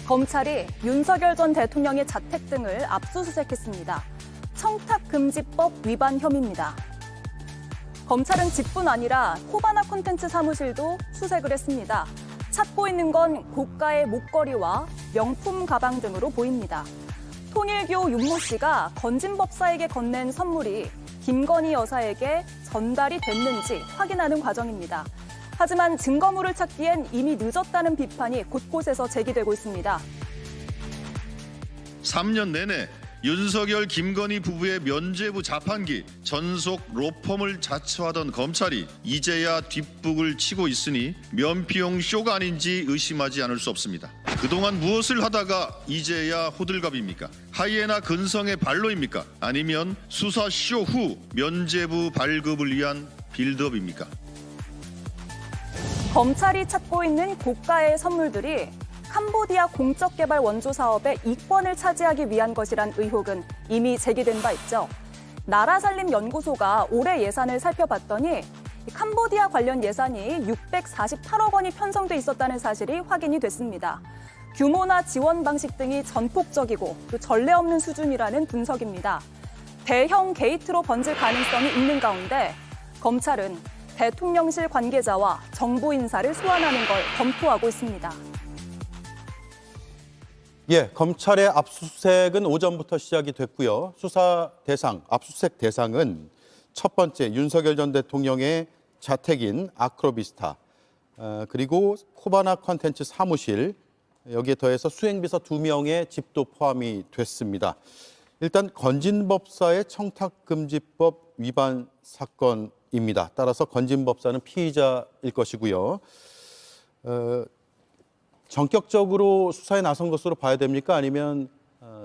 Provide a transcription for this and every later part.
검찰이 윤석열 전 대통령의 자택 등을 압수수색했습니다. 청탁금지법 위반 혐의입니다. 검찰은 집뿐 아니라 코바나 콘텐츠 사무실도 수색을 했습니다. 찾고 있는 건 고가의 목걸이와 명품 가방 등으로 보입니다. 통일교 윤모 씨가 건진법사에게 건넨 선물이 김건희 여사에게 전달이 됐는지 확인하는 과정입니다. 하지만 증거물을 찾기엔 이미 늦었다는 비판이 곳곳에서 제기되고 있습니다. 3년 내내 윤석열, 김건희 부부의 면죄부 자판기, 전속 로펌을 자처하던 검찰이 이제야 뒷북을 치고 있으니 면피용 쇼가 아닌지 의심하지 않을 수 없습니다. 그동안 무엇을 하다가 이제야 호들갑입니까? 하이에나 근성의 발로입니까? 아니면 수사 쇼 후 면죄부 발급을 위한 빌드업입니까? 검찰이 찾고 있는 고가의 선물들이 캄보디아 공적개발 원조 사업의 이권을 차지하기 위한 것이란 의혹은 이미 제기된 바 있죠. 나라살림연구소가 올해 예산을 살펴봤더니 캄보디아 관련 예산이 648억 원이 편성돼 있었다는 사실이 확인이 됐습니다. 규모나 지원 방식 등이 전폭적이고 또 전례 없는 수준이라는 분석입니다. 대형 게이트로 번질 가능성이 있는 가운데 검찰은 대통령실 관계자와 정보 인사를 소환하는 걸 검토하고 있습니다. 예, 검찰의 압수수색은 오전부터 시작이 됐고요. 수사 대상, 압수수색 대상은 첫 번째 윤석열 전 대통령의 자택인 아크로비스타, 그리고 코바나 콘텐츠 사무실, 여기에 더해서 수행비서 2명의 집도 포함이 됐습니다. 일단 건진법사의 청탁금지법 위반 사건입니다. 따라서 건진법사는 피의자일 것이고요. 전격적으로 수사에 나선 것으로 봐야 됩니까? 아니면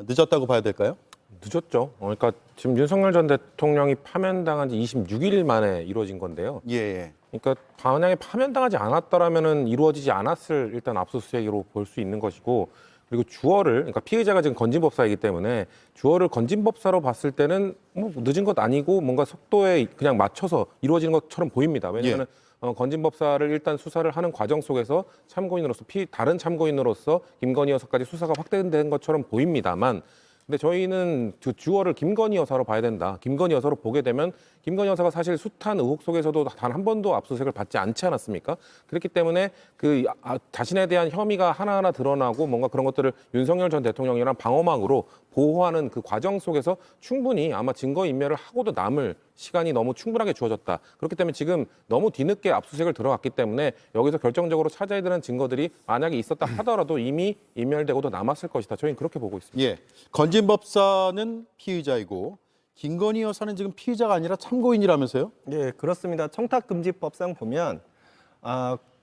늦었다고 봐야 될까요? 늦었죠. 그러니까 지금 윤석열 전 대통령이 파면당한 지 26일 만에 이루어진 건데요. 예. 그러니까 만약에 파면당하지 않았더라면은 이루어지지 않았을 일단 압수수색으로 볼 수 있는 것이고, 그리고 주어를, 그러니까 피의자가 지금 건진법사이기 때문에 주어를 건진법사로 봤을 때는 뭐 늦은 것 아니고 뭔가 속도에 그냥 맞춰서 이루어지는 것처럼 보입니다. 왜냐하면 건진법사를 일단 수사를 하는 과정 속에서 참고인으로서 다른 참고인으로서 김건희 여사까지 수사가 확대된 것처럼 보입니다만, 근데 저희는 그 주어를 김건희 여사로 봐야 된다. 김건희 여사로 보게 되면 김건희 여사가 사실 숱한 의혹 속에서도 단 한 번도 압수수색을 받지 않지 않았습니까? 그렇기 때문에 그 자신에 대한 혐의가 하나하나 드러나고 뭔가 그런 것들을 윤석열 전 대통령이랑 방어막으로 보호하는 그 과정 속에서 충분히 아마 증거인멸을 하고도 남을 시간이 너무 충분하게 주어졌다. 그렇기 때문에 지금 너무 뒤늦게 압수수색을 들어갔기 때문에 여기서 결정적으로 찾아야 되는 증거들이 만약에 있었다 하더라도 이미 인멸되고도 남았을 것이다. 저희는 그렇게 보고 있습니다. 예, 건진법사는 피의자이고 김건희 여사는 지금 피의자가 아니라 참고인이라면서요? 예, 그렇습니다. 청탁금지법상 보면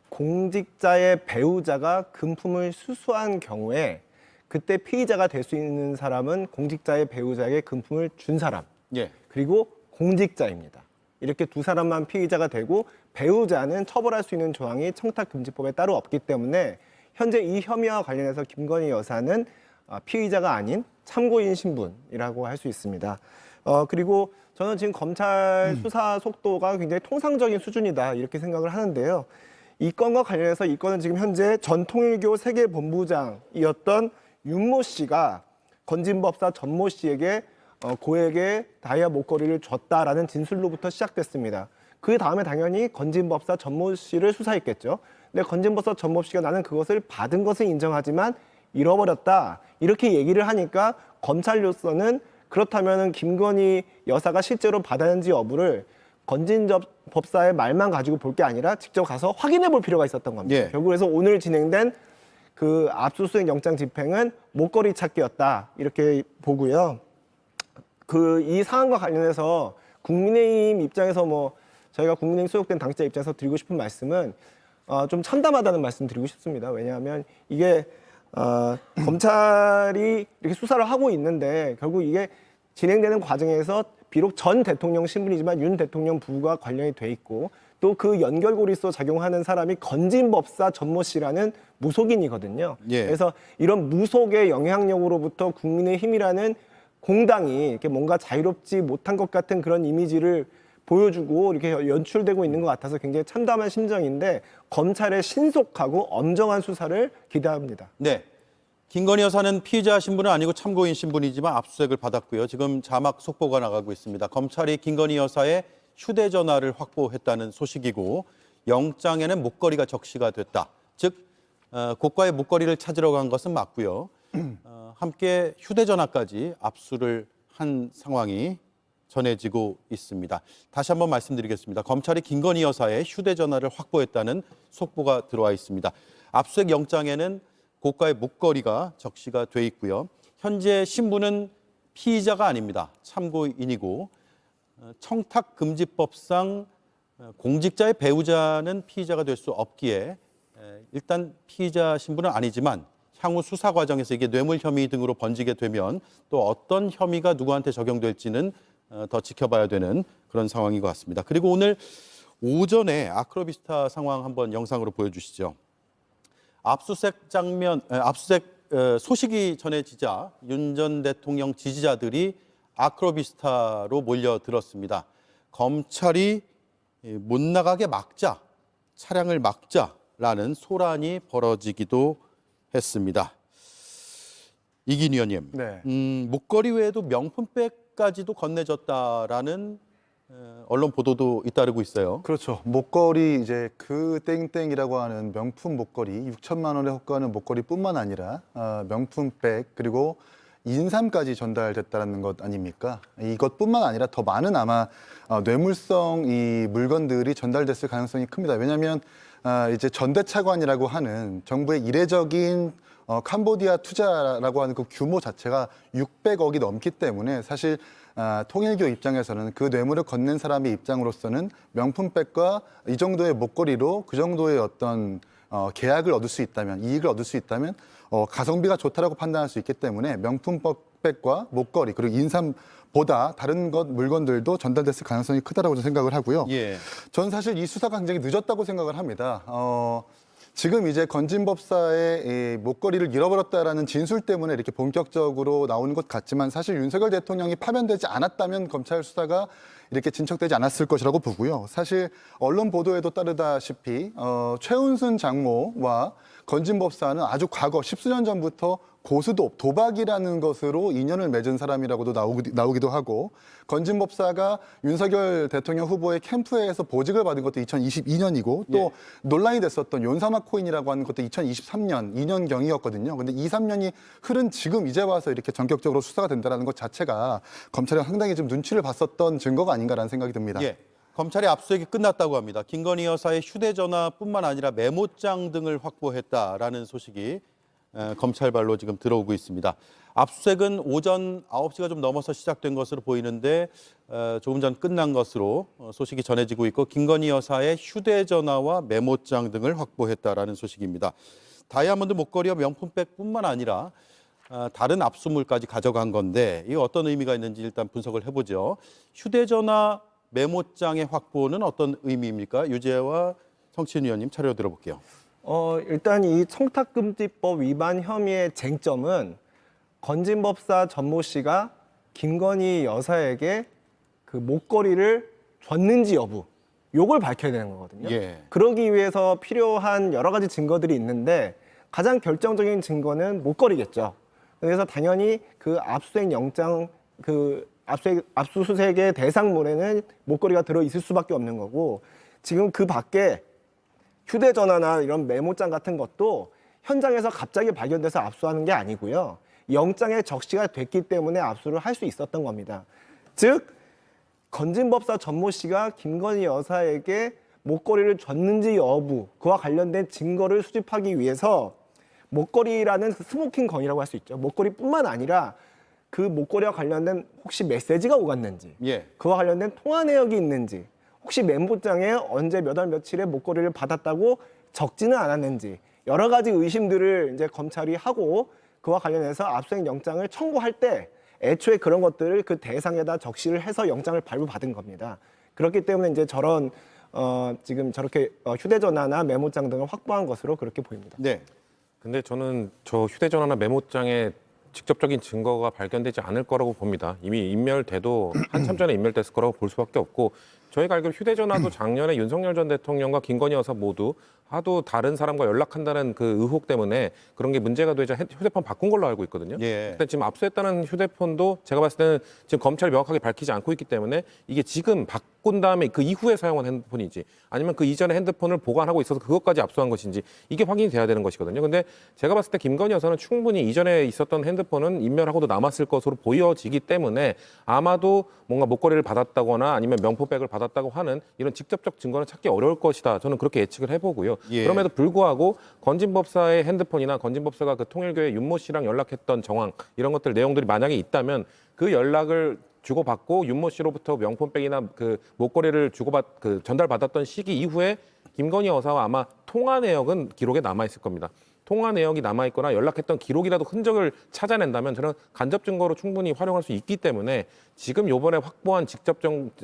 공직자의 배우자가 금품을 수수한 경우에 그때 피의자가 될 수 있는 사람은 공직자의 배우자에게 금품을 준 사람, 예. 그리고 공직자입니다. 이렇게 두 사람만 피의자가 되고 배우자는 처벌할 수 있는 조항이 청탁금지법에 따로 없기 때문에 현재 이 혐의와 관련해서 김건희 여사는 피의자가 아닌 참고인 신분이라고 할 수 있습니다. 그리고 저는 지금 검찰 수사 속도가 굉장히 통상적인 수준이다 이렇게 생각을 하는데요. 이 건과 관련해서 이 건은 지금 현재 전 통일교 세계본부장이었던 윤모 씨가 건진법사 전모 씨에게 고액의 다이아 목걸이를 줬다라는 진술로부터 시작됐습니다. 그 다음에 당연히 건진법사 전모 씨를 수사했겠죠. 근데 건진법사 전모 씨가 나는 그것을 받은 것은 인정하지만 잃어버렸다 이렇게 얘기를 하니까 검찰로서는 그렇다면 김건희 여사가 실제로 받았는지 여부를 건진법사의 말만 가지고 볼 게 아니라 직접 가서 확인해 볼 필요가 있었던 겁니다. 예. 결국 그래서 오늘 진행된 그 압수수색 영장 집행은 목걸이 찾기였다 이렇게 보고요. 이 사안과 관련해서 국민의힘 입장에서 저희가 국민의힘 소속된 당직자 입장에서 드리고 싶은 말씀은 좀 참담하다는 말씀 드리고 싶습니다. 왜냐하면 이게 검찰이 이렇게 수사를 하고 있는데 결국 이게 진행되는 과정에서 비록 전 대통령 신분이지만 윤 대통령 부부가 관련이 돼 있고 또 그 연결고리로 작용하는 사람이 건진법사 전모 씨라는 무속인이거든요. 예. 그래서 이런 무속의 영향력으로부터 국민의힘이라는 공당이 이렇게 뭔가 자유롭지 못한 것 같은 그런 이미지를 보여주고 이렇게 연출되고 있는 것 같아서 굉장히 참담한 심정인데 검찰의 신속하고 엄정한 수사를 기대합니다. 네. 김건희 여사는 피의자 신분은 아니고 참고인 신분이지만 압수수색을 받았고요. 지금 자막 속보가 나가고 있습니다. 검찰이 김건희 여사의 휴대전화를 확보했다는 소식이고 영장에는 목걸이가 적시가 됐다. 즉 고가의 목걸이를 찾으러 간 것은 맞고요. 함께 휴대전화까지 압수를 한 상황이 전해지고 있습니다. 다시 한번 말씀드리겠습니다. 검찰이 김건희 여사의 휴대전화를 확보했다는 속보가 들어와 있습니다. 압수수색 영장에는 고가의 목걸이가 적시가 돼 있고요. 현재 신분은 피의자가 아닙니다. 참고인이고 청탁금지법상 공직자의 배우자는 피의자가 될 수 없기에 일단 피의자 신분은 아니지만 향후 수사 과정에서 이게 뇌물 혐의 등으로 번지게 되면 또 어떤 혐의가 누구한테 적용될지는 더 지켜봐야 되는 그런 상황인 것 같습니다. 그리고 오늘 오전에 아크로비스타 상황 한번 영상으로 보여주시죠. 압수수색 소식이 전해지자 윤 전 대통령 지지자들이 아크로비스타로 몰려들었습니다. 검찰이 못 나가게 막자, 차량을 막자라는 소란이 벌어지기도 했습니다. 이긴 의원님, 네. 목걸이 외에도 명품백까지도 건네졌다라는 언론 보도도 잇따르고 있어요. 그렇죠. 목걸이 이제 그 땡땡이라고 하는 명품 목걸이 6천만 원에 호가하는 목걸이뿐만 아니라 명품백 그리고 인삼까지 전달됐다는 것 아닙니까? 이것뿐만 아니라 더 많은 아마 뇌물성 이 물건들이 전달됐을 가능성이 큽니다. 왜냐하면 이제 전대차관이라고 하는 정부의 이례적인 캄보디아 투자라고 하는 그 규모 자체가 600억이 넘기 때문에 사실 통일교 입장에서는 그 뇌물을 건넨 사람의 입장으로서는 명품백과 이 정도의 목걸이로 그 정도의 어떤 계약을 얻을 수 있다면, 이익을 얻을 수 있다면 가성비가 좋다라고 판단할 수 있기 때문에 명품백과 목걸이 그리고 인삼보다 다른 물건들도 전달됐을 가능성이 크다라고 생각을 하고요. 예. 저는 사실 이 수사가 굉장히 늦었다고 생각을 합니다. 지금 이제 건진법사의 목걸이를 잃어버렸다라는 진술 때문에 이렇게 본격적으로 나오는 것 같지만 사실 윤석열 대통령이 파면되지 않았다면 검찰 수사가 이렇게 진척되지 않았을 것이라고 보고요. 사실 언론 보도에도 따르다시피 최은순 장모와 건진법사는 아주 과거 십수년 전부터 고수도 도박이라는 것으로 인연을 맺은 사람이라고도 나오기도 하고 건진법사가 윤석열 대통령 후보의 캠프에서 보직을 받은 것도 2022년이고 또 논란이 됐었던 연사막 코인이라고 하는 것도 2023년 2년경이었거든요. 근데 2, 3년이 흐른 지금 이제 와서 이렇게 전격적으로 수사가 된다는 것 자체가 검찰이 상당히 좀 눈치를 봤었던 증거가 아닌가라는 생각이 듭니다. 예. 검찰이 압수수색이 끝났다고 합니다. 김건희 여사의 휴대전화뿐만 아니라 메모장 등을 확보했다라는 소식이 검찰발로 지금 들어오고 있습니다. 압수수색은 오전 9시가 좀 넘어서 시작된 것으로 보이는데 조금 전 끝난 것으로 소식이 전해지고 있고 김건희 여사의 휴대전화와 메모장 등을 확보했다라는 소식입니다. 다이아몬드 목걸이와 명품백뿐만 아니라 다른 압수물까지 가져간 건데 이 어떤 의미가 있는지 일단 분석을 해보죠. 휴대전화 메모장의 확보는 어떤 의미입니까? 유재와 성친 의원님 차례로 들어볼게요. 일단 이 청탁금지법 위반 혐의의 쟁점은 건진법사 전모 씨가 김건희 여사에게 그 목걸이를 줬는지 여부, 요걸 밝혀야 되는 거거든요. 예. 그러기 위해서 필요한 여러 가지 증거들이 있는데 가장 결정적인 증거는 목걸이겠죠. 그래서 당연히 그 압수수색 영장, 압수수색의 대상물에는 목걸이가 들어 있을 수밖에 없는 거고 지금 그 밖에 휴대전화나 이런 메모장 같은 것도 현장에서 갑자기 발견돼서 압수하는 게 아니고요. 영장에 적시가 됐기 때문에 압수를 할 수 있었던 겁니다. 즉 건진법사 전모 씨가 김건희 여사에게 목걸이를 줬는지 여부 그와 관련된 증거를 수집하기 위해서 목걸이라는 스모킹 건이라고 할 수 있죠. 목걸이뿐만 아니라 그 목걸이와 관련된 혹시 메시지가 오갔는지 예. 그와 관련된 통화 내역이 있는지 혹시 메모장에 언제 몇 월 며칠에 목걸이를 받았다고 적지는 않았는지 여러 가지 의심들을 이제 검찰이 하고 그와 관련해서 압수수색 영장을 청구할 때 애초에 그런 것들을 그 대상에다 적시를 해서 영장을 발부받은 겁니다. 그렇기 때문에 이제 저런 지금 저렇게 휴대전화나 메모장 등을 확보한 것으로 그렇게 보입니다. 네. 근데 저는 저 휴대전화나 메모장에 직접적인 증거가 발견되지 않을 거라고 봅니다. 이미 인멸돼도 한참 전에 인멸됐을 거라고 볼 수밖에 없고 저희가 알기로 휴대전화도 작년에 윤석열 전 대통령과 김건희 여사 모두 하도 다른 사람과 연락한다는 그 의혹 때문에 그런 게 문제가 되자 휴대폰 바꾼 걸로 알고 있거든요. 예. 근데 지금 압수했다는 휴대폰도 제가 봤을 때는 지금 검찰이 명확하게 밝히지 않고 있기 때문에 이게 지금 바꾼 다음에 그 이후에 사용한 핸드폰인지 아니면 그 이전에 핸드폰을 보관하고 있어서 그것까지 압수한 것인지 이게 확인이 돼야 되는 것이거든요. 근데 제가 봤을 때 김건희 여사는 충분히 이전에 있었던 핸드폰은 인멸하고도 남았을 것으로 보여지기 때문에 아마도 뭔가 목걸이를 받았다거나 아니면 명품백을 받았다고 하는 이런 직접적 증거는 찾기 어려울 것이다. 저는 그렇게 예측을 해보고요. 예. 그럼에도 불구하고 건진법사의 핸드폰이나 건진법사가 그 통일교회 윤모 씨랑 연락했던 정황 이런 것들 내용들이 만약에 있다면 그 연락을 주고받고 윤모 씨로부터 명품백이나 그 목걸이를 전달받았던 시기 이후에 김건희 여사와 아마 통화 내역은 기록에 남아 있을 겁니다. 통화 내역이 남아 있거나 연락했던 기록이라도 흔적을 찾아낸다면 저는 간접 증거로 충분히 활용할 수 있기 때문에 지금 요번에 확보한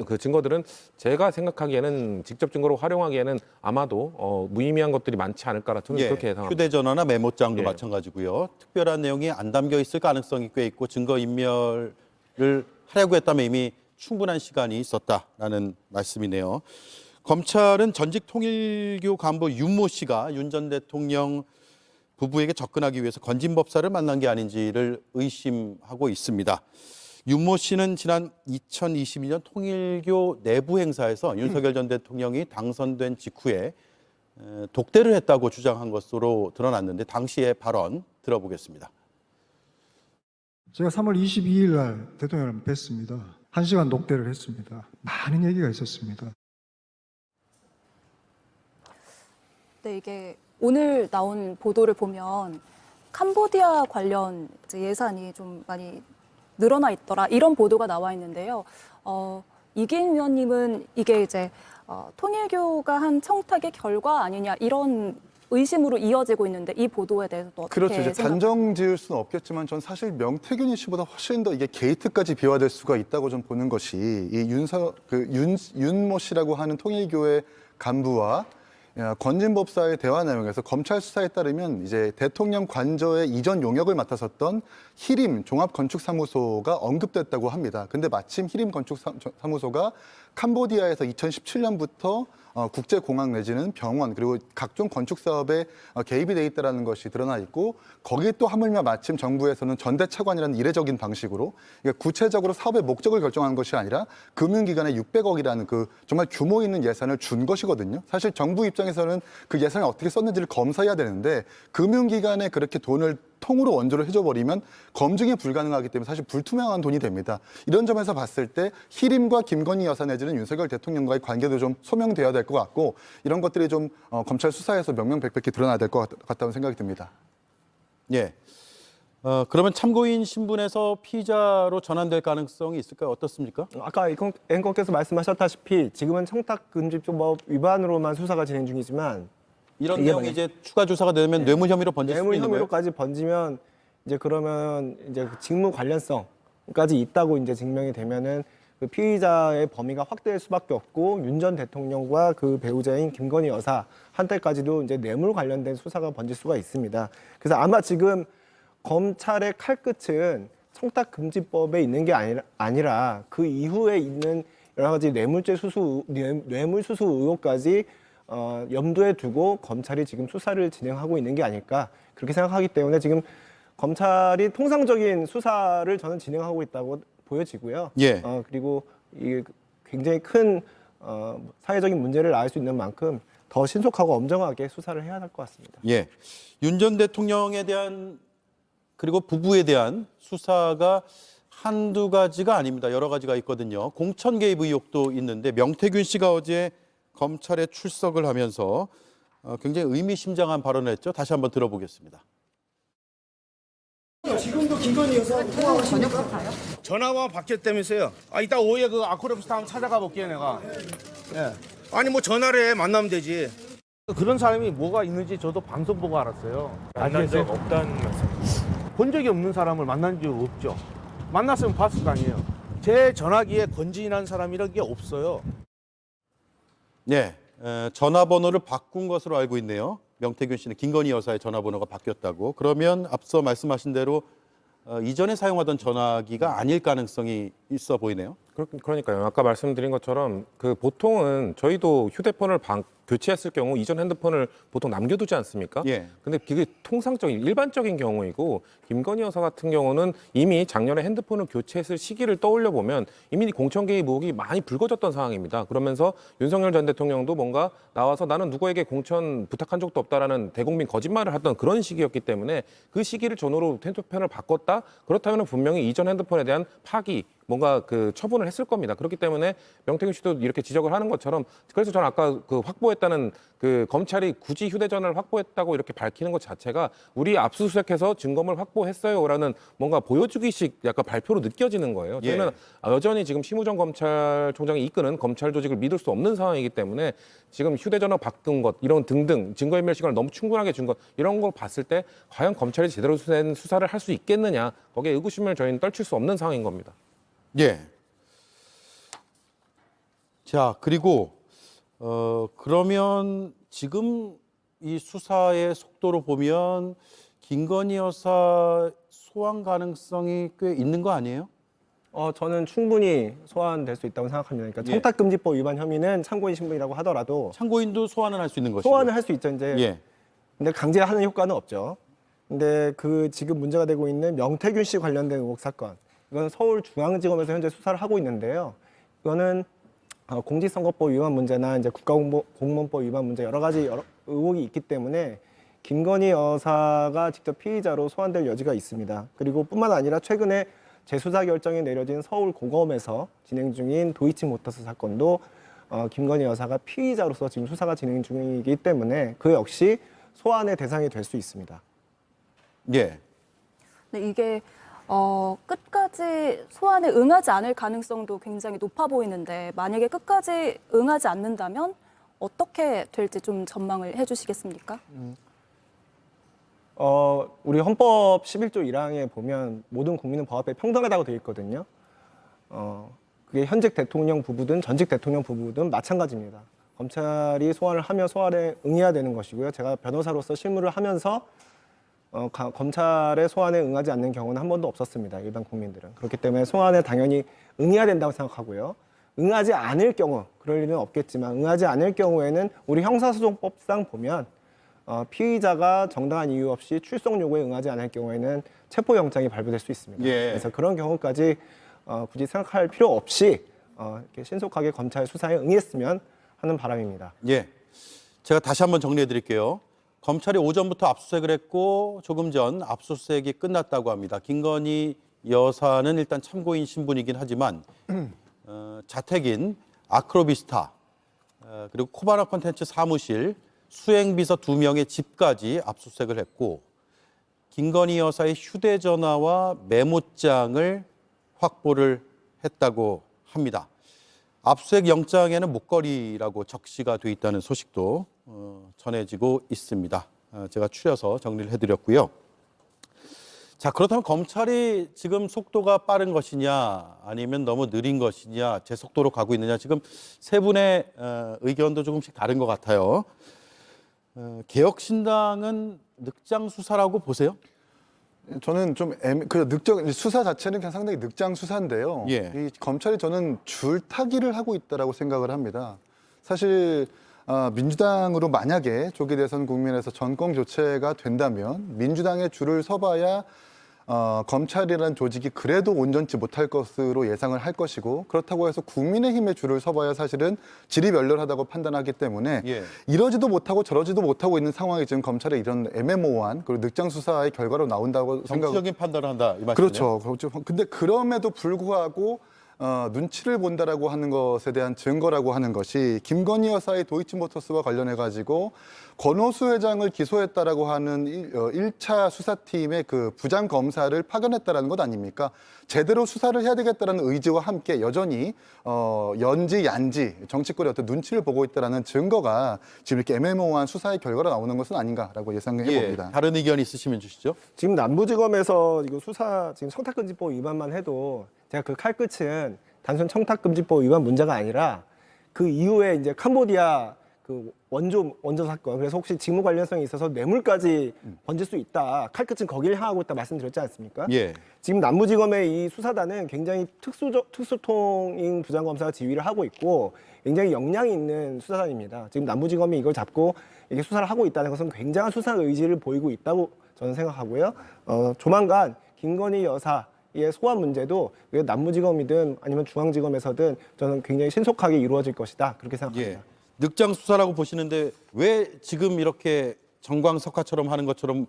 그 증거들은 제가 생각하기에는 직접 증거로 활용하기에는 아마도 무의미한 것들이 많지 않을까라 저는 그렇게 예상합니다. 휴대전화나 메모장도 예. 마찬가지고요. 특별한 내용이 안 담겨 있을 가능성이 꽤 있고 증거 인멸을 하려고 했다면 이미 충분한 시간이 있었다라는 말씀이네요. 검찰은 전직 통일교 간부 윤모 씨가 윤 전 대통령 부부에게 접근하기 위해서 건진법사를 만난 게 아닌지를 의심하고 있습니다. 윤모 씨는 지난 2022년 통일교 내부 행사에서 윤석열 전 대통령이 당선된 직후에 독대를 했다고 주장한 것으로 드러났는데 당시의 발언 들어보겠습니다. 제가 3월 22일 날 대통령을 뵀습니다. 1시간 독대를 했습니다. 많은 얘기가 있었습니다. 네, 이게 오늘 나온 보도를 보면 캄보디아 관련 예산이 좀 많이 늘어나 있더라 이런 보도가 나와 있는데요. 이기인 위원님은 이게 이제 통일교가 한 청탁의 결과 아니냐 이런 의심으로 이어지고 있는데 이 보도에 대해서도 어떻게 그렇죠. 이제 생각하세요? 단정 지을 수는 없겠지만 전 사실 명태균 씨보다 훨씬 더 이게 게이트까지 비화될 수가 있다고 좀 보는 것이 이 윤모 씨라고 하는 통일교회 간부와 건진법사의 대화 내용에서 검찰 수사에 따르면 이제 대통령 관저의 이전 용역을 맡았었던 히림 종합건축사무소가 언급됐다고 합니다. 근데 마침 히림 건축사무소가 캄보디아에서 2017년부터 국제공항 내지는 병원 그리고 각종 건축 사업에 개입이 돼 있다는 것이 드러나 있고 거기에 또 하물며 마침 정부에서는 전대차관이라는 이례적인 방식으로 구체적으로 사업의 목적을 결정한 것이 아니라 금융기관에 600억이라는 그 정말 규모 있는 예산을 준 것이거든요. 사실 정부 입장에서는 그 예산을 어떻게 썼는지를 검사해야 되는데 금융기관에 그렇게 돈을 통으로 원조를 해줘버리면 검증이 불가능하기 때문에 사실 불투명한 돈이 됩니다. 이런 점에서 봤을 때 히림과 김건희 여사 내지는 윤석열 대통령과의 관계도 좀 소명되어야 될 것 같고 이런 것들이 좀 검찰 수사에서 명명백백히 드러나야 될 것 같다는 생각이 듭니다. 예. 그러면 참고인 신분에서 피의자로 전환될 가능성이 있을까요? 어떻습니까? 아까 앵커께서 말씀하셨다시피 지금은 청탁금지법 위반으로만 수사가 진행 중이지만 이런 내용이 이제 추가 조사가 되면 뇌물 혐의로 번질 수 뇌물 있는 거예요? 혐의로까지 번지면 이제 그러면 이제 그 직무 관련성까지 있다고 이제 증명이 되면은 그 피의자의 범위가 확대될 수밖에 없고 윤 전 대통령과 그 배우자인 김건희 여사 한테까지도 이제 뇌물 관련된 수사가 번질 수가 있습니다. 그래서 아마 지금 검찰의 칼끝은 청탁금지법에 있는 게 아니라 그 이후에 있는 여러 가지 뇌물 수수 의혹까지 염두에 두고 검찰이 지금 수사를 진행하고 있는 게 아닐까 그렇게 생각하기 때문에 지금 검찰이 통상적인 수사를 저는 진행하고 있다고 보여지고요. 예. 그리고 이게 굉장히 큰 사회적인 문제를 낳을 수 있는 만큼 더 신속하고 엄정하게 수사를 해야 할 것 같습니다. 예. 윤 전 대통령에 대한 그리고 부부에 대한 수사가 한두 가지가 아닙니다. 여러 가지가 있거든요. 공천 개입 의혹도 있는데 명태균 씨가 어제 검찰에 출석을 하면서 굉장히 의미심장한 발언을 했죠. 다시 한번 들어보겠습니다. 지금도 김건희 여사 통화가 저녁 같아요? 전화와 바뀌었다면서요. 이따 오후에 그 아쿠레프스타 한번 찾아가 볼게요, 내가. 예. 아니 뭐 전화를 해 만나면 되지. 그런 사람이 뭐가 있는지 저도 방송 보고 알았어요. 만난 적 없다는 말씀. 본 적이 없는 사람을 만난 적 없죠. 만났으면 봤을 거 아니에요. 제 전화기에 건진이라는 사람이라는 게 없어요. 네, 전화번호를 바꾼 것으로 알고 있네요. 명태균 씨는 김건희 여사의 전화번호가 바뀌었다고. 그러면 앞서 말씀하신 대로 이전에 사용하던 전화기가 아닐 가능성이 있어 보이네요. 그러니까요. 아까 말씀드린 것처럼 그 보통은 저희도 휴대폰을 교체했을 경우 이전 핸드폰을 보통 남겨두지 않습니까? 예. 근데 그게 통상적인 일반적인 경우이고 김건희 여사 같은 경우는 이미 작년에 핸드폰을 교체했을 시기를 떠올려 보면 이미 공천 개입 의혹이 많이 불거졌던 상황입니다. 그러면서 윤석열 전 대통령도 뭔가 나와서 나는 누구에게 공천 부탁한 적도 없다라는 대국민 거짓말을 했던 그런 시기였기 때문에 그 시기를 전후로 핸드폰을 바꿨다? 그렇다면 분명히 이전 핸드폰에 대한 파기 뭔가 그 처분을 했을 겁니다. 그렇기 때문에 명태균 씨도 이렇게 지적을 하는 것처럼 그래서 저는 아까 그 확보했다는 그 검찰이 굳이 휴대전화를 확보했다고 이렇게 밝히는 것 자체가 우리 압수수색해서 증거물 확보했어요라는 뭔가 보여주기식 약간 발표로 느껴지는 거예요. 저희는 예. 여전히 지금 심우정 검찰총장이 이끄는 검찰 조직을 믿을 수 없는 상황이기 때문에 지금 휴대전화 바꾼 것 이런 등등 증거인멸 시간을 너무 충분하게 준 것 이런 걸 봤을 때 과연 검찰이 제대로 된 수사를 할 수 있겠느냐 거기에 의구심을 저희는 떨칠 수 없는 상황인 겁니다. 예. 자, 그리고 그러면 지금 이 수사의 속도로 보면 김건희 여사 소환 가능성이 꽤 있는 거 아니에요? 저는 충분히 소환될 수 있다고 생각합니다. 그러니까 예. 청탁금지법 위반 혐의는 참고인 신분이라고 하더라도 참고인도 소환을 할 수 있는 것이고. 소환을 할 수 있죠. 이제 예. 근데 강제하는 효과는 없죠. 근데 그 지금 문제가 되고 있는 명태균 씨 관련된 의혹 사건, 이건 서울중앙지검에서 현재 수사를 하고 있는데요. 이거는 공직선거법 위반 문제나 이제 국가공무원법 위반 문제 여러 가지 의혹이 있기 때문에 김건희 여사가 직접 피의자로 소환될 여지가 있습니다. 그리고 뿐만 아니라 최근에 재수사 결정이 내려진 서울고검에서 진행 중인 도이치모터스 사건도 김건희 여사가 피의자로서 지금 수사가 진행 중이기 때문에 그 역시 소환의 대상이 될 수 있습니다. 예. 근데 이게 끝까지 소환에 응하지 않을 가능성도 굉장히 높아 보이는데 만약에 끝까지 응하지 않는다면 어떻게 될지 좀 전망을 해주시겠습니까? 우리 헌법 11조 1항에 보면 모든 국민은 법 앞에 평등하다고 되어 있거든요. 그게 현직 대통령 부부든 전직 대통령 부부든 마찬가지입니다. 검찰이 소환을 하면 소환에 응해야 되는 것이고요. 제가 변호사로서 실무를 하면서 검찰의 소환에 응하지 않는 경우는 한 번도 없었습니다. 일반 국민들은. 그렇기 때문에 소환에 당연히 응해야 된다고 생각하고요. 응하지 않을 경우, 그럴 일은 없겠지만 응하지 않을 경우에는 우리 형사소송법상 보면 피의자가 정당한 이유 없이 출석 요구에 응하지 않을 경우에는 체포영장이 발부될 수 있습니다. 예. 그래서 그런 경우까지 굳이 생각할 필요 없이 이렇게 신속하게 검찰 수사에 응했으면 하는 바람입니다. 예. 제가 다시 한번 정리해 드릴게요. 검찰이 오전부터 압수수색을 했고 조금 전 압수수색이 끝났다고 합니다. 김건희 여사는 일단 참고인 신분이긴 하지만 자택인 아크로비스타 그리고 코바나 콘텐츠 사무실 수행비서 2명의 집까지 압수수색을 했고 김건희 여사의 휴대전화와 메모장을 확보를 했다고 합니다. 압수수색 영장에는 목걸이라고 적시가 돼 있다는 소식도 전해지고 있습니다. 제가 추려서 정리를 해드렸고요. 자, 그렇다면 검찰이 지금 속도가 빠른 것이냐 아니면 너무 느린 것이냐 제 속도로 가고 있느냐 지금 세 분의 의견도 조금씩 다른 것 같아요. 개혁신당은 늑장 수사라고 보세요? 저는 좀 수사 자체는 그냥 상당히 늑장 수사인데요. 예. 이 검찰이 저는 줄타기를 하고 있다라고 생각을 합니다. 사실 민주당으로 만약에 조기 대선 국면에서 전권 교체가 된다면 민주당의 줄을 서봐야 검찰이라는 조직이 그래도 온전치 못할 것으로 예상을 할 것이고 그렇다고 해서 국민의힘의 줄을 서봐야 사실은 질이멸렬하다고 판단하기 때문에 예. 이러지도 못하고 저러지도 못하고 있는 상황이 지금 검찰의 이런 애매모호한 그리고 늑장 수사의 결과로 나온다고 정치적인 판단을 한다 이 말씀이네요. 그렇죠. 근데 그럼에도 불구하고 눈치를 본다라고 하는 것에 대한 증거라고 하는 것이 김건희 여사의 도이치모터스와 관련해 가지고 권오수 회장을 기소했다라고 하는 1차 수사팀의 그 부장 검사를 파견했다라는 것 아닙니까? 제대로 수사를 해야 되겠다라는 의지와 함께 여전히 연지 얀지 정치권의 어떤 눈치를 보고 있다라는 증거가 지금 이렇게 애매모호한 수사의 결과로 나오는 것은 아닌가라고 예상해 봅니다. 예, 다른 의견 있으시면 주시죠. 지금 남부지검에서 이거 수사 지금 청탁금지법 위반만 해도 제가 그 칼끝은 단순 청탁금지법 위반 문제가 아니라 그 이후에 이제 캄보디아 그 원조 사건. 그래서 혹시 직무 관련성이 있어서 뇌물까지 번질 수 있다. 칼끝은 거기를 향하고 있다 말씀드렸지 않습니까? 예. 지금 남부지검의 이 수사단은 굉장히 특수통임 부장검사가 지휘를 하고 있고 굉장히 역량이 있는 수사단입니다. 지금 남부지검이 이걸 잡고 이게 수사를 하고 있다는 것은 굉장한 수사 의지를 보이고 있다고 저는 생각하고요. 조만간 김건희 여사의 소환 문제도 그게 남부지검이든 아니면 중앙지검에서든 저는 굉장히 신속하게 이루어질 것이다. 그렇게 생각합니다. 예. 늑장 수사라고 보시는데 왜 지금 이렇게 정광석화처럼 하는 것처럼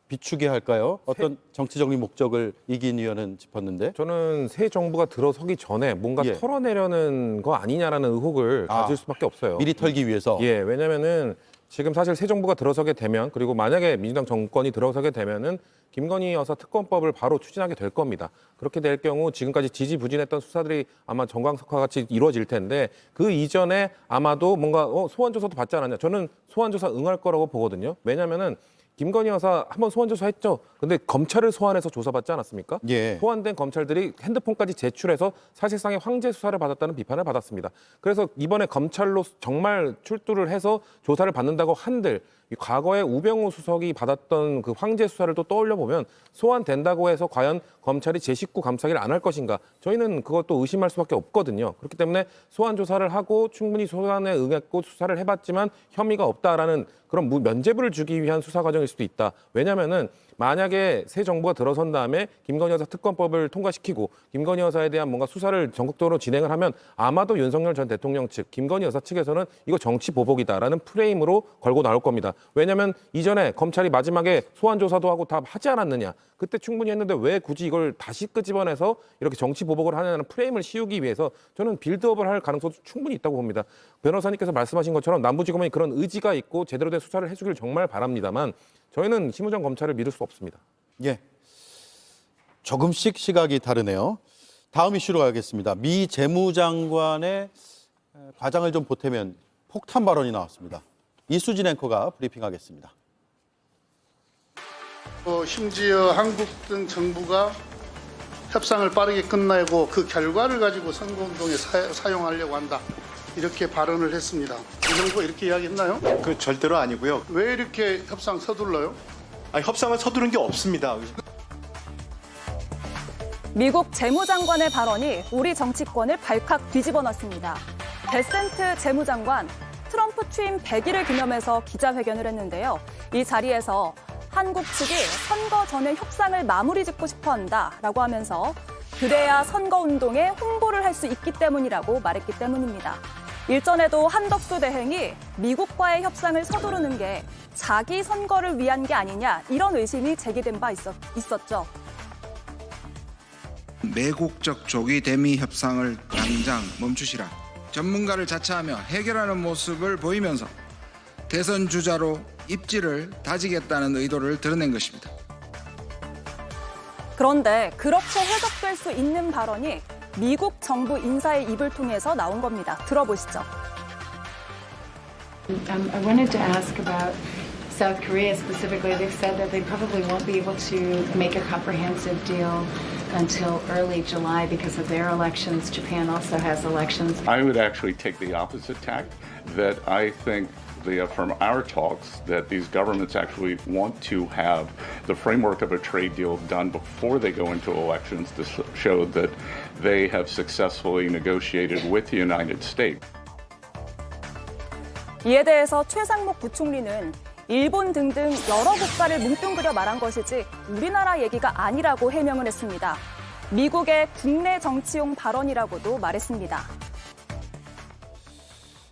비추게 할까요? 어떤 정치적인 목적을 이긴 의원은 짚었는데. 저는 새 정부가 들어서기 전에 뭔가 예. 털어내려는 거 아니냐라는 의혹을 가질 수밖에 없어요. 미리 털기 위해서. 예, 왜냐면은 지금 사실 새 정부가 들어서게 되면 그리고 만약에 민주당 정권이 들어서게 되면은 김건희 여사 특검법을 바로 추진하게 될 겁니다. 그렇게 될 경우 지금까지 지지부진했던 수사들이 아마 정광석화 같이 이루어질 텐데 그 이전에 아마도 뭔가 소환 조사도 받지 않았냐. 저는 소환 조사 응할 거라고 보거든요. 왜냐면은 김건희 여사 한번 소환 조사했죠. 근데 검찰을 소환해서 조사받지 않았습니까? 예. 소환된 검찰들이 핸드폰까지 제출해서 사실상의 황제 수사를 받았다는 비판을 받았습니다. 그래서 이번에 검찰로 정말 출두를 해서 조사를 받는다고 한들 과거에 우병우 수석이 받았던 그 황제 수사를 또 떠올려 보면 소환된다고 해서 과연 검찰이 제 식구 감싸기를 안 할 것인가? 저희는 그것도 의심할 수밖에 없거든요. 그렇기 때문에 소환 조사를 하고 충분히 소환에 응했고 수사를 해봤지만 혐의가 없다라는 그런 면죄부를 주기 위한 수사 과정일 수도 있다. 왜냐하면은 만약에 새 정부가 들어선 다음에 김건희 여사 특검법을 통과시키고 김건희 여사에 대한 뭔가 수사를 전국적으로 진행을 하면 아마도 윤석열 전 대통령 측, 김건희 여사 측에서는 이거 정치 보복이다라는 프레임으로 걸고 나올 겁니다. 왜냐하면 이전에 검찰이 마지막에 소환 조사도 하고 다 하지 않았느냐. 그때 충분히 했는데 왜 굳이 이걸 다시 끄집어내서 이렇게 정치 보복을 하냐는 프레임을 씌우기 위해서 저는 빌드업을 할 가능성도 충분히 있다고 봅니다. 변호사님께서 말씀하신 것처럼 남부지검이 그런 의지가 있고 제대로 된 수사를 해주길 정말 바랍니다만 저희는 심우정 검찰을 믿을 수 없습니다. 예. 조금씩 시각이 다르네요. 다음 이슈로 가겠습니다. 미 재무장관의 과장을 좀 보태면 폭탄 발언이 나왔습니다. 이수진 앵커가 브리핑하겠습니다. 심지어 한국 등 정부가 협상을 빠르게 끝내고 그 결과를 가지고 선거운동에 사용하려고 한다. 이렇게 발언을 했습니다. 이 정부가 이렇게 이야기했나요? 그 절대로 아니고요. 왜 이렇게 협상 서둘러요? 협상을 서두른 게 없습니다. 미국 재무장관의 발언이 우리 정치권을 발칵 뒤집어놨습니다. 베센트 재무장관, 트럼프 취임 100일을 기념해서 기자회견을 했는데요. 이 자리에서 한국 측이 선거 전에 협상을 마무리 짓고 싶어 한다라고 하면서 그래야 선거운동에 홍보를 할 수 있기 때문이라고 말했기 때문입니다. 일전에도 한덕수 대행이 미국과의 협상을 서두르는 게 자기 선거를 위한 게 아니냐 이런 의심이 제기된 바 있었죠. 매국적 조기 대미 협상을 당장 멈추시라. 전문가를 자처하며 해결하는 모습을 보이면서 대선 주자로 입지를 다지겠다는 의도를 드러낸 것입니다. 그런데 그렇게 해석될 수 있는 발언이 미국 정부 인사의 입을 통해서 나온 겁니다. 들어보시죠. I wanted to ask about South Korea specifically. They've said that they probably won't be able to make a comprehensive deal until early July because of their elections. Japan also has elections. I would actually take the opposite tack, that I think from our talks that these governments actually want to have the framework of a trade deal done before they go into elections to show that they have successfully negotiated with the United States. 이에 대해서 최상목 부총리는 일본 등등 여러 국가를 뭉뚱그려 말한 것이지 우리나라 얘기가 아니라고 해명을 했습니다. 미국의 국내 정치용 발언이라고도 말했습니다.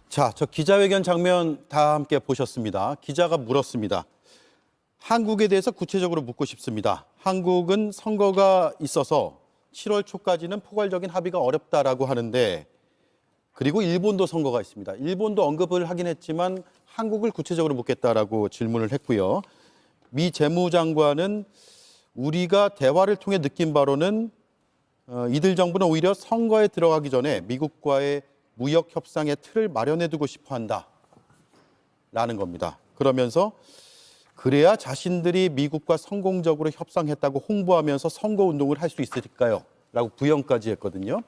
자, 저 기자회견 장면 다 함께 보셨습니다. 기자가 물었습니다. 한국에 대해서 구체적으로 묻고 싶습니다. 한국은 선거가 있어서 7월 초까지는 포괄적인 합의가 어렵다라고 하는데 그리고 일본도 선거가 있습니다. 일본도 언급을 하긴 했지만 한국을 구체적으로 묻겠다라고 질문을 했고요. 미 재무장관은 우리가 대화를 통해 느낀 바로는 이들 정부는 오히려 선거에 들어가기 전에 미국과의 무역 협상의 틀을 마련해 두고 싶어 한다라는 겁니다. 그러면서 그래야 자신들이 미국과 성공적으로 협상했다고 홍보하면서 선거운동을 할 수 있을까요? 라고 부연까지 했거든요.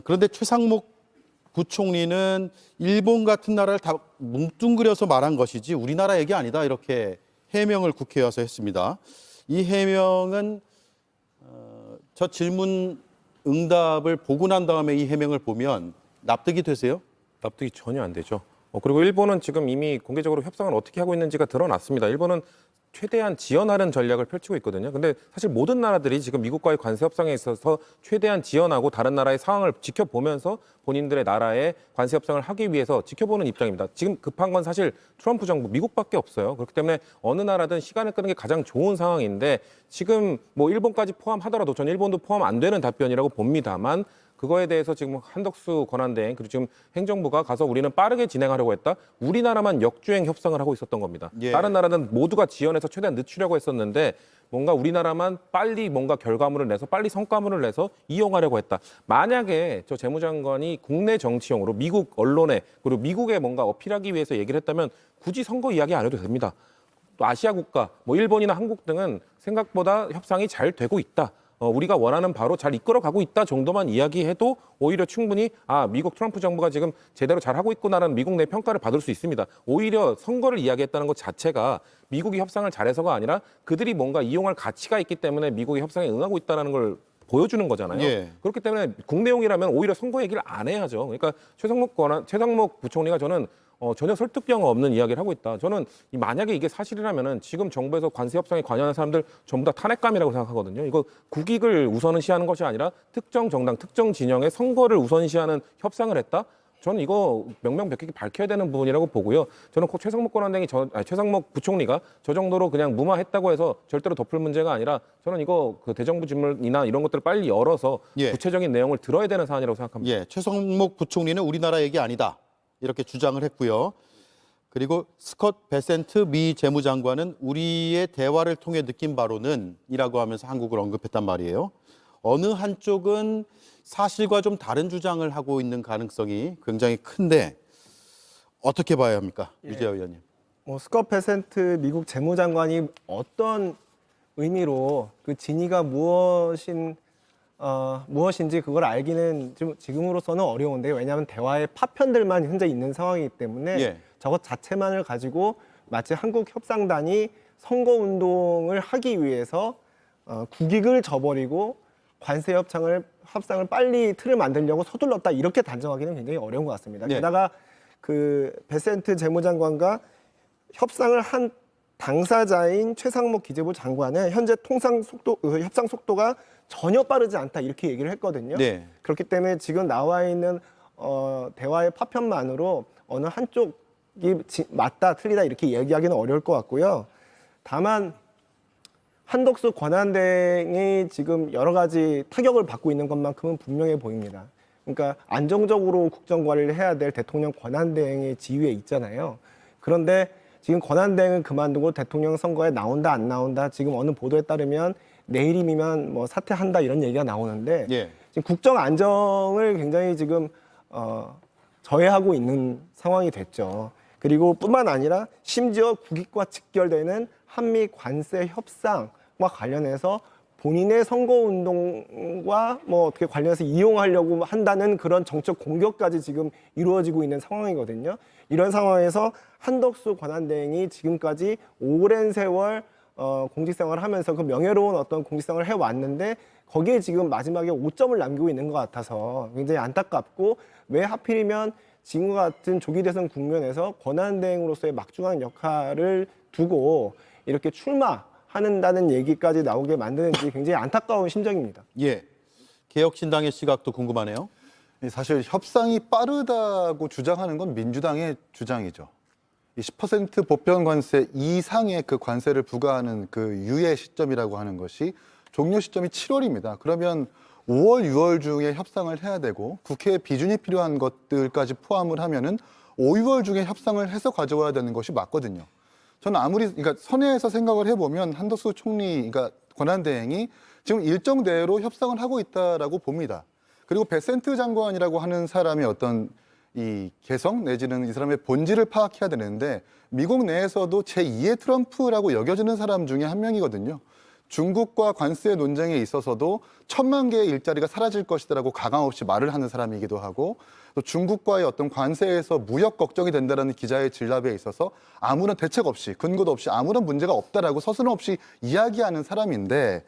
그런데 최상목 부총리는 일본 같은 나라를 다 뭉뚱그려서 말한 것이지 우리나라 얘기 아니다 이렇게 해명을 국회에 와서 했습니다. 이 해명은 저 질문 응답을 보고 난 다음에 이 해명을 보면 납득이 되세요? 납득이 전혀 안 되죠. 그리고 일본은 지금 이미 공개적으로 협상을 어떻게 하고 있는지가 드러났습니다. 일본은 최대한 지연하는 전략을 펼치고 있거든요. 근데 사실 모든 나라들이 지금 미국과의 관세 협상에 있어서 최대한 지연하고 다른 나라의 상황을 지켜보면서 본인들의 나라의 관세 협상을 하기 위해서 지켜보는 입장입니다. 지금 급한 건 사실 트럼프 정부, 미국밖에 없어요. 그렇기 때문에 어느 나라든 시간을 끄는 게 가장 좋은 상황인데 지금 뭐 일본까지 포함하더라도 전 일본도 포함 안 되는 답변이라고 봅니다만 그거에 대해서 지금 한덕수 권한대행 그리고 지금 행정부가 가서 우리는 빠르게 진행하려고 했다. 우리나라만 역주행 협상을 하고 있었던 겁니다. 예. 다른 나라는 모두가 지연해서 최대한 늦추려고 했었는데 뭔가 우리나라만 빨리 뭔가 결과물을 내서 빨리 성과물을 내서 이용하려고 했다. 만약에 저 재무장관이 국내 정치용으로 미국 언론에 그리고 미국에 뭔가 어필하기 위해서 얘기를 했다면 굳이 선거 이야기 안 해도 됩니다. 또 아시아 국가, 뭐 일본이나 한국 등은 생각보다 협상이 잘 되고 있다. 우리가 원하는 바로 잘 이끌어가고 있다 정도만 이야기해도 오히려 충분히 미국 트럼프 정부가 지금 제대로 잘하고 있구나라는 미국 내 평가를 받을 수 있습니다. 오히려 선거를 이야기했다는 것 자체가 미국이 협상을 잘해서가 아니라 그들이 뭔가 이용할 가치가 있기 때문에 미국이 협상에 응하고 있다는 걸 보여주는 거잖아요. 예. 그렇기 때문에 국내용이라면 오히려 선거 얘기를 안 해야죠. 그러니까 최상목 부총리가 저는 전혀 설득력 없는 이야기를 하고 있다. 저는 만약에 이게 사실이라면은 지금 정부에서 관세 협상에 관여하는 사람들 전부 다 탄핵감이라고 생각하거든요. 이거 국익을 우선시하는 것이 아니라 특정 정당, 특정 진영의 선거를 우선시하는 협상을 했다. 저는 이거 명명백백히 밝혀야 되는 부분이라고 보고요. 저는 꼭 최상목 권한대행이 최상목 부총리가 저 정도로 그냥 무마했다고 해서 절대로 덮을 문제가 아니라 저는 이거 그 대정부 질문이나 이런 것들을 빨리 열어서 예. 구체적인 내용을 들어야 되는 사안이라고 생각합니다. 예, 최상목 부총리는 우리나라 얘기 아니다. 이렇게 주장을 했고요. 그리고 스콧 베센트 미 재무장관은 우리의 대화를 통해 느낀 바로는 이라고 하면서 한국을 언급했단 말이에요. 어느 한쪽은 사실과 좀 다른 주장을 하고 있는 가능성이 굉장히 큰데 어떻게 봐야 합니까? 유재하 의원님. 스콧 베센트 미국 재무장관이 어떤 의미로 그 진위가 무엇인지 그걸 알기는 지금으로서는 어려운데 왜냐하면 대화의 파편들만 현재 있는 상황이기 때문에 예. 저것 자체만을 가지고 마치 한국 협상단이 선거운동을 하기 위해서 국익을 저버리고 관세 협상을 빨리 틀을 만들려고 서둘렀다 이렇게 단정하기는 굉장히 어려운 것 같습니다. 예. 게다가 그 베센트 재무장관과 협상을 한 당사자인 최상목 기재부 장관은 현재 협상 속도가 전혀 빠르지 않다 이렇게 얘기를 했거든요. 네. 그렇기 때문에 지금 나와 있는 대화의 파편만으로 어느 한쪽이 맞다 틀리다 이렇게 얘기하기는 어려울 것 같고요. 다만 한덕수 권한대행이 지금 여러 가지 타격을 받고 있는 것만큼은 분명해 보입니다. 그러니까 안정적으로 국정관리를 해야 될 대통령 권한대행의 지위에 있잖아요. 그런데 지금 권한대행은 그만두고 대통령 선거에 나온다 안 나온다 지금 어느 보도에 따르면 내일이면 뭐 사퇴한다 이런 얘기가 나오는데 예. 지금 국정 안정을 굉장히 지금 저해하고 있는 상황이 됐죠. 그리고 뿐만 아니라 심지어 국익과 직결되는 한미 관세 협상과 관련해서 본인의 선거운동과 뭐 어떻게 관련해서 이용하려고 한다는 그런 정책 공격까지 지금 이루어지고 있는 상황이거든요. 이런 상황에서 한덕수 권한대행이 지금까지 오랜 세월 공직생활을 하면서 그 명예로운 어떤 공직생활을 해왔는데 거기에 지금 마지막에 5점을 남기고 있는 것 같아서 굉장히 안타깝고 왜 하필이면 지금과 같은 조기 대선 국면에서 권한대행으로서의 막중한 역할을 두고 이렇게 출마한다는 얘기까지 나오게 만드는지 굉장히 안타까운 심정입니다. 예. 개혁신당의 시각도 궁금하네요. 사실 협상이 빠르다고 주장하는 건 민주당의 주장이죠. 이 10% 보편 관세 이상의 그 관세를 부과하는 그 유예 시점이라고 하는 것이 종료 시점이 7월입니다. 그러면 5월, 6월 중에 협상을 해야 되고 국회에 비준이 필요한 것들까지 포함을 하면은 5, 6월 중에 협상을 해서 가져와야 되는 것이 맞거든요. 저는 그러니까 선의에서 생각을 해보면 한덕수 총리, 그러니까 권한대행이 지금 일정대로 협상을 하고 있다라고 봅니다. 그리고 베센트 장관이라고 하는 사람이 어떤 이 개성 내지는 이 사람의 본질을 파악해야 되는데 미국 내에서도 제2의 트럼프라고 여겨지는 사람 중에 한 명이거든요. 중국과 관세 논쟁에 있어서도 1,000만 개의 일자리가 사라질 것이다라고 가감없이 말을 하는 사람이기도 하고, 또 중국과의 어떤 관세에서 무역 걱정이 된다라는 기자의 진랍에 있어서 아무런 대책 없이, 근거도 없이 아무런 문제가 없다라고 서슴없이 이야기하는 사람인데,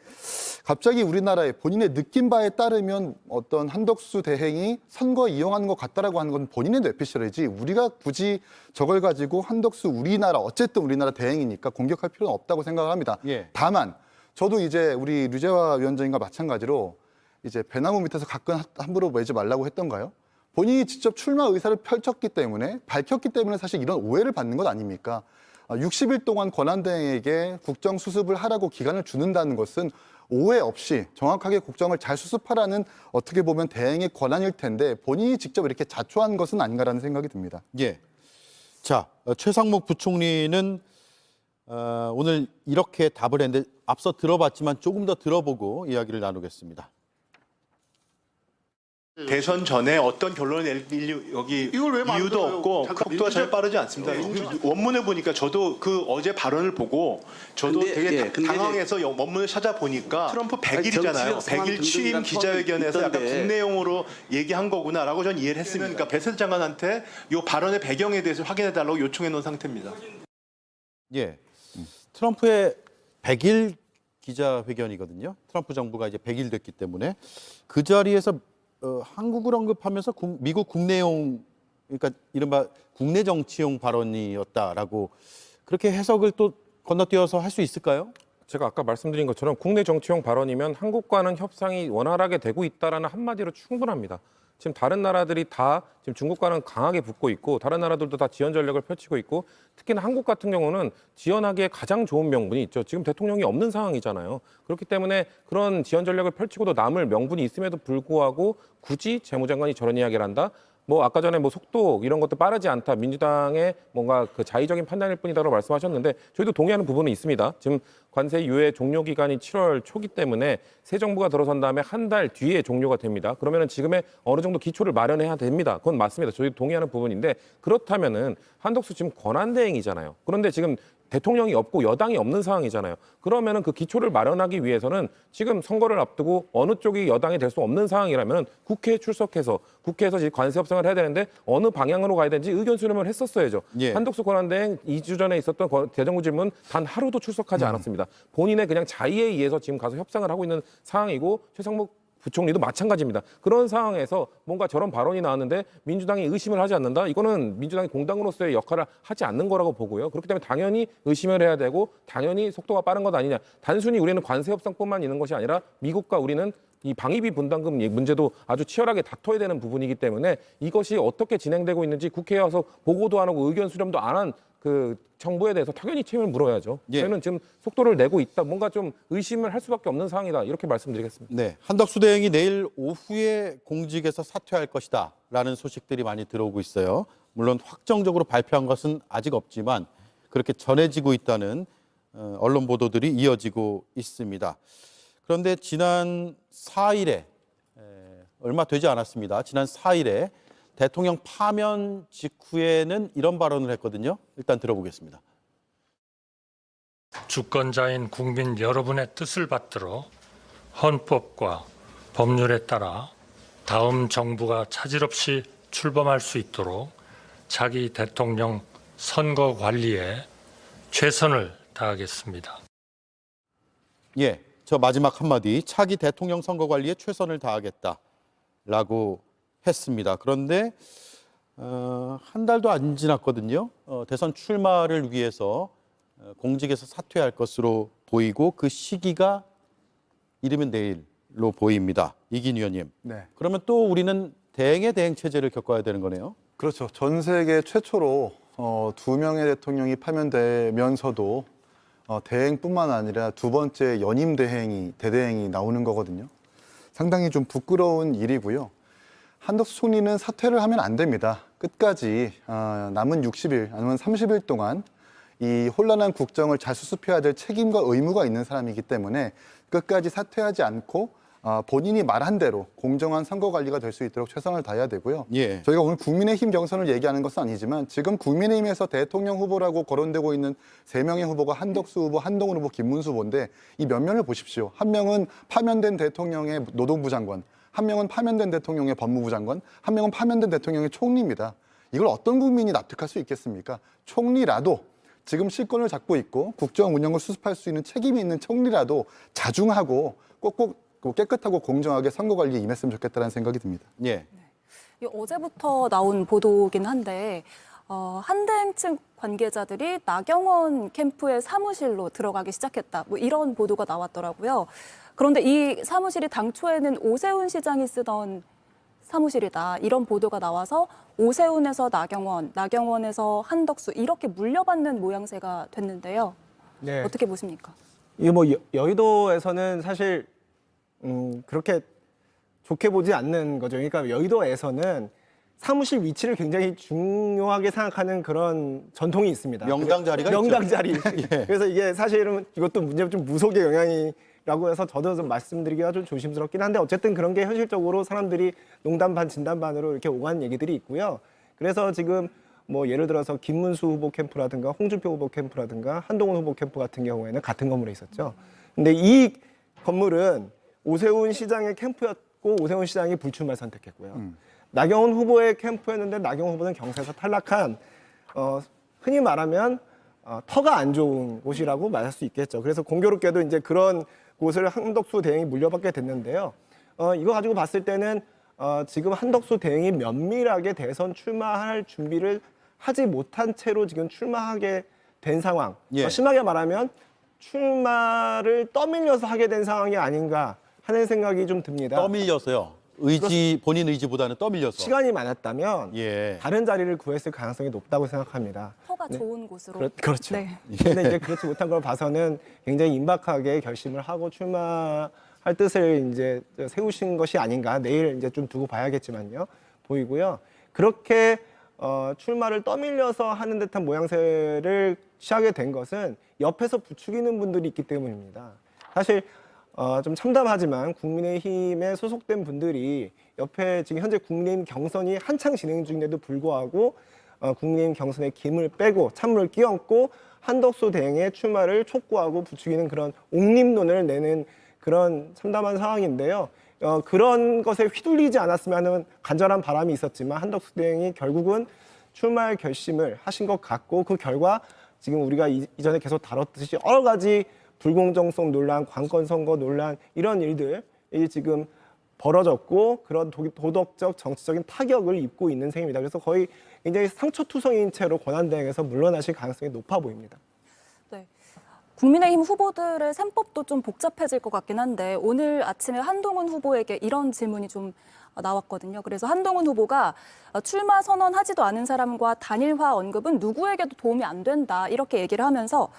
갑자기 우리나라의 본인의 느낀 바에 따르면 어떤 한덕수 대행이 선거 이용하는 것 같다라고 하는 건 본인의 뇌피셜이지, 우리가 굳이 저걸 가지고 한덕수 우리나라, 어쨌든 우리나라 대행이니까 공격할 필요는 없다고 생각을 합니다. 예. 다만 저도 이제 우리 류재화 위원장님과 마찬가지로 이제 배나무 밑에서 가끔 함부로 매지 말라고 했던가요? 본인이 직접 출마 의사를 펼쳤기 때문에, 밝혔기 때문에 사실 이런 오해를 받는 것 아닙니까? 60일 동안 권한대행에게 국정 수습을 하라고 기간을 주는다는 것은 오해 없이 정확하게 국정을 잘 수습하라는, 어떻게 보면 대행의 권한일 텐데 본인이 직접 이렇게 자초한 것은 아닌가라는 생각이 듭니다. 예. 자, 최상목 부총리는 오늘 이렇게 답을 했는데 앞서 들어봤지만 조금 더 들어보고 이야기를 나누겠습니다. 대선 전에 어떤 결론을 낼 여기 이걸 왜 이유도 만들어요? 없고 잠깐, 속도가 잘 빠르지 않습니다. 원문을 보니까 저도 그 어제 발언을 보고 저도 근데, 되게 예, 근데 당황해서 원문을 찾아보니까 트럼프 100일이잖아요. 정치적 상황 100일 취임 등등이란 기자회견에서 약간 있던데. 국내용으로 얘기한 거구나라고 전 이해를 했습니다. 그러니까 베셀 장관한테 이 발언의 배경에 대해서 확인해달라고 요청해 놓은 상태입니다. 예. 트럼프의 100일 기자회견이거든요. 트럼프 정부가 이제 100일 됐기 때문에 그 자리에서 한국을 언급하면서 미국 국내용, 그러니까 이른바 국내 정치용 발언이었다라고 그렇게 해석을 또 건너뛰어서 할 수 있을까요? 제가 아까 말씀드린 것처럼 국내 정치용 발언이면 한국과는 협상이 원활하게 되고 있다라는 한마디로 충분합니다. 지금 다른 나라들이 다 지금 중국과는 강하게 붙고 있고 다른 나라들도 다 지원 전략을 펼치고 있고 특히나 한국 같은 경우는 지원하기에 가장 좋은 명분이 있죠. 지금 대통령이 없는 상황이잖아요. 그렇기 때문에 그런 지원 전략을 펼치고도 남을 명분이 있음에도 불구하고 굳이 재무장관이 저런 이야기를 한다? 뭐 아까 전에 뭐 속도 이런 것도 빠르지 않다. 민주당의 뭔가 그 자의적인 판단일 뿐이다라고 말씀하셨는데 저희도 동의하는 부분은 있습니다. 지금 관세 유예 종료 기간이 7월 초기 때문에 새 정부가 들어선 다음에 한 달 뒤에 종료가 됩니다. 그러면은 지금의 어느 정도 기초를 마련해야 됩니다. 그건 맞습니다. 저희도 동의하는 부분인데 그렇다면은 한덕수 지금 권한대행이잖아요. 그런데 지금 대통령이 없고 여당이 없는 상황이잖아요. 그러면은 그 기초를 마련하기 위해서는 지금 선거를 앞두고 어느 쪽이 여당이 될 수 없는 상황이라면 국회에 출석해서 국회에서 지금 관세 협상을 해야 되는데 어느 방향으로 가야 되는지 의견 수렴을 했었어야죠. 예. 한덕수 권한대행 2주 전에 있었던 대정부 질문 단 하루도 출석하지 않았습니다. 본인의 그냥 자의에 의해서 지금 가서 협상을 하고 있는 상황이고 최상목 부총리도 마찬가지입니다. 그런 상황에서 뭔가 저런 발언이 나왔는데 민주당이 의심을 하지 않는다? 이거는 민주당이 공당으로서의 역할을 하지 않는 거라고 보고요. 그렇기 때문에 당연히 의심을 해야 되고 당연히 속도가 빠른 것 아니냐. 단순히 우리는 관세 협상뿐만 있는 것이 아니라 미국과 우리는 이 방위비 분담금 문제도 아주 치열하게 다퉈야 되는 부분이기 때문에 이것이 어떻게 진행되고 있는지 국회에 와서 보고도 안 하고 의견 수렴도 안 한 그 정부에 대해서 당연히 책임을 물어야죠. 예. 저희는 지금 속도를 내고 있다. 뭔가 좀 의심을 할 수밖에 없는 상황이다. 이렇게 말씀드리겠습니다. 네, 한덕수 대행이 내일 오후에 공직에서 사퇴할 것이다라는 소식들이 많이 들어오고 있어요. 물론 확정적으로 발표한 것은 아직 없지만 그렇게 전해지고 있다는 언론 보도들이 이어지고 있습니다. 그런데 지난 4일에 얼마 되지 않았습니다. 지난 4일에 대통령 파면 직후에는 이런 발언을 했거든요. 일단 들어보겠습니다. 주권자인 국민 여러분의 뜻을 받들어 헌법과 법률에 따라 다음 정부가 차질 없이 출범할 수 있도록 차기 대통령 선거 관리에 최선을 다하겠습니다. 예, 저 마지막 한마디, 차기 대통령 선거 관리에 최선을 다하겠다라고 했습니다. 그런데 한 달도 안 지났거든요. 대선 출마를 위해서 공직에서 사퇴할 것으로 보이고 그 시기가 이르면 내일로 보입니다. 이긴 의원님. 네. 그러면 또 우리는 대행의 대행 체제를 겪어야 되는 거네요. 그렇죠. 전 세계 최초로 2명의 대통령이 파면되면서도 대행뿐만 아니라 두 번째 연임 대대행이 나오는 거거든요. 상당히 좀 부끄러운 일이고요. 한덕수 총리는 사퇴를 하면 안 됩니다. 끝까지 남은 60일 아니면 30일 동안 이 혼란한 국정을 잘 수습해야 될 책임과 의무가 있는 사람이기 때문에 끝까지 사퇴하지 않고 본인이 말한 대로 공정한 선거 관리가 될 수 있도록 최선을 다해야 되고요. 예. 저희가 오늘 국민의힘 경선을 얘기하는 것은 아니지만 지금 국민의힘에서 대통령 후보라고 거론되고 있는 3명의 후보가 한덕수 후보, 한동훈 후보, 김문수 후보인데 이 면면을 보십시오. 한 명은 파면된 대통령의 노동부 장관, 한 명은 파면된 대통령의 법무부 장관, 한 명은 파면된 대통령의 총리입니다. 이걸 어떤 국민이 납득할 수 있겠습니까? 총리라도 지금 실권을 잡고 있고 국정 운영을 수습할 수 있는 책임이 있는 총리라도 자중하고 꼭꼭 깨끗하고 공정하게 선거 관리에 임했으면 좋겠다는 생각이 듭니다. 예. 이 어제부터 나온 보도긴 한데 한대행 측 관계자들이 나경원 캠프의 사무실로 들어가기 시작했다. 뭐 이런 보도가 나왔더라고요. 그런데 이 사무실이 당초에는 오세훈 시장이 쓰던 사무실이다. 이런 보도가 나와서 오세훈에서 나경원, 나경원에서 한덕수 이렇게 물려받는 모양새가 됐는데요. 네. 어떻게 보십니까? 이게 뭐 여의도에서는 사실 그렇게 좋게 보지 않는 거죠. 그러니까 여의도에서는 사무실 위치를 굉장히 중요하게 생각하는 그런 전통이 있습니다. 명당 자리가 명당 있죠. 자리. 예. 그래서 이게 사실은 이것도 문제는 좀 무속의 영향이라고 해서 저도 좀 말씀드리기가 좀 조심스럽긴 한데 어쨌든 그런 게 현실적으로 사람들이 농담 반 진담 반으로 이렇게 오가는 얘기들이 있고요. 그래서 지금 뭐 예를 들어서 김문수 후보 캠프라든가 홍준표 후보 캠프라든가 한동훈 후보 캠프 같은 경우에는 같은 건물에 있었죠. 근데 이 건물은 오세훈 시장의 캠프였고 오세훈 시장이 불출마를 선택했고요. 나경원 후보의 캠프였는데 나경원 후보는 경선에서 탈락한 흔히 말하면 터가 안 좋은 곳이라고 말할 수 있겠죠. 그래서 공교롭게도 이제 그런 곳을 한덕수 대행이 물려받게 됐는데요. 이거 가지고 봤을 때는 지금 한덕수 대행이 면밀하게 대선 출마할 준비를 하지 못한 채로 지금 출마하게 된 상황. 예. 심하게 말하면 출마를 떠밀려서 하게 된 상황이 아닌가 하는 생각이 좀 듭니다. 떠밀려서요. 본인 의지보다는 떠밀려서. 시간이 많았다면 예. 다른 자리를 구했을 가능성이 높다고 생각합니다. 터가 네. 좋은 곳으로. 그렇죠. 네. 근데 이제 그렇지 못한 걸 봐서는 굉장히 임박하게 결심을 하고 출마할 뜻을 이제 세우신 것이 아닌가. 내일 이제 좀 두고 봐야겠지만요. 보이고요. 그렇게 출마를 떠밀려서 하는 듯한 모양새를 취하게 된 것은 옆에서 부추기는 분들이 있기 때문입니다. 사실 좀 참담하지만 국민의힘에 소속된 분들이 옆에 지금 현재 국민의힘 경선이 한창 진행 중인데도 불구하고 국민의힘 경선에 김을 빼고 찬물을 끼얹고 한덕수 대행의 출마를 촉구하고 부추기는 그런 옹립론을 내는 그런 참담한 상황인데요. 그런 것에 휘둘리지 않았으면 하는 간절한 바람이 있었지만 한덕수 대행이 결국은 출마할 결심을 하신 것 같고 그 결과 지금 우리가 이전에 계속 다뤘듯이 여러 가지 불공정성 논란, 관건 선거 논란 이런 일들이 지금 벌어졌고 그런 도덕적, 정치적인 타격을 입고 있는 셈입니다. 그래서 거의 굉장히 상처투성인 채로 권한대행에서 물러나실 가능성이 높아 보입니다. 네. 국민의힘 후보들의 셈법도 좀 복잡해질 것 같긴 한데 오늘 아침에 한동훈 후보에게 이런 질문이 좀 나왔거든요. 그래서 한동훈 후보가 출마 선언하지도 않은 사람과 단일화 언급은 누구에게도 도움이 안 된다 이렇게 얘기를 하면서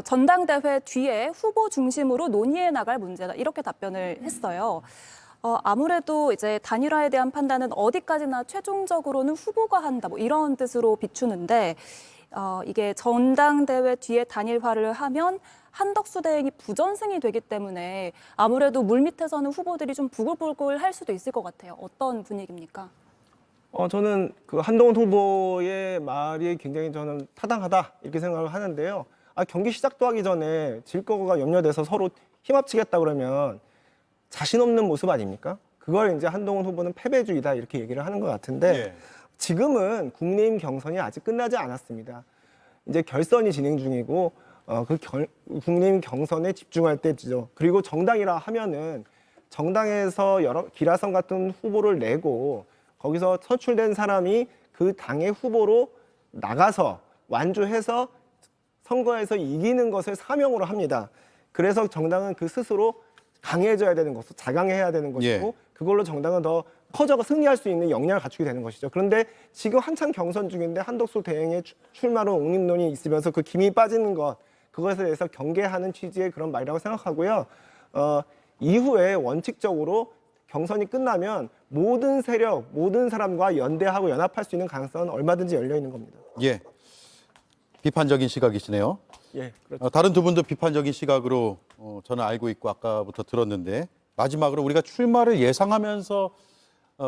전당대회 뒤에 후보 중심으로 논의해 나갈 문제다 이렇게 답변을 했어요. 아무래도 이제 단일화에 대한 판단은 어디까지나 최종적으로는 후보가 한다 뭐 이런 뜻으로 비추는데 이게 전당대회 뒤에 단일화를 하면 한덕수 대행이 부전승이 되기 때문에 아무래도 물밑에서는 후보들이 좀 부글부글 할 수도 있을 것 같아요. 어떤 분위기입니까? 저는 그 한동훈 후보의 말이 굉장히 저는 타당하다 이렇게 생각을 하는데요. 경기 시작도 하기 전에 질 거가 염려돼서 서로 힘합치겠다 그러면 자신 없는 모습 아닙니까? 그걸 이제 한동훈 후보는 패배주의다 이렇게 얘기를 하는 것 같은데 예. 지금은 국민의힘 경선이 아직 끝나지 않았습니다. 이제 결선이 진행 중이고 국민의힘 경선에 집중할 때죠. 그리고 정당이라 하면은 정당에서 여러 기라성 같은 후보를 내고 거기서 선출된 사람이 그 당의 후보로 나가서 완주해서 선거에서 이기는 것을 사명으로 합니다. 그래서 정당은 그 스스로 강해져야 되는 것이고 자강해야 되는 것이고 예. 그걸로 정당은 더 커져가 승리할 수 있는 역량을 갖추게 되는 것이죠. 그런데 지금 한창 경선 중인데 한덕수 대행의 출마로 옹립론이 있으면서 그 김이 빠지는 것 그것에 대해서 경계하는 취지의 그런 말이라고 생각하고요. 이후에 원칙적으로 경선이 끝나면 모든 세력, 모든 사람과 연대하고 연합할 수 있는 가능성은 얼마든지 열려 있는 겁니다. 예. 비판적인 시각이시네요. 예, 그렇죠. 다른 두 분도 비판적인 시각으로 저는 알고 있고 아까부터 들었는데 마지막으로 우리가 출마를 예상하면서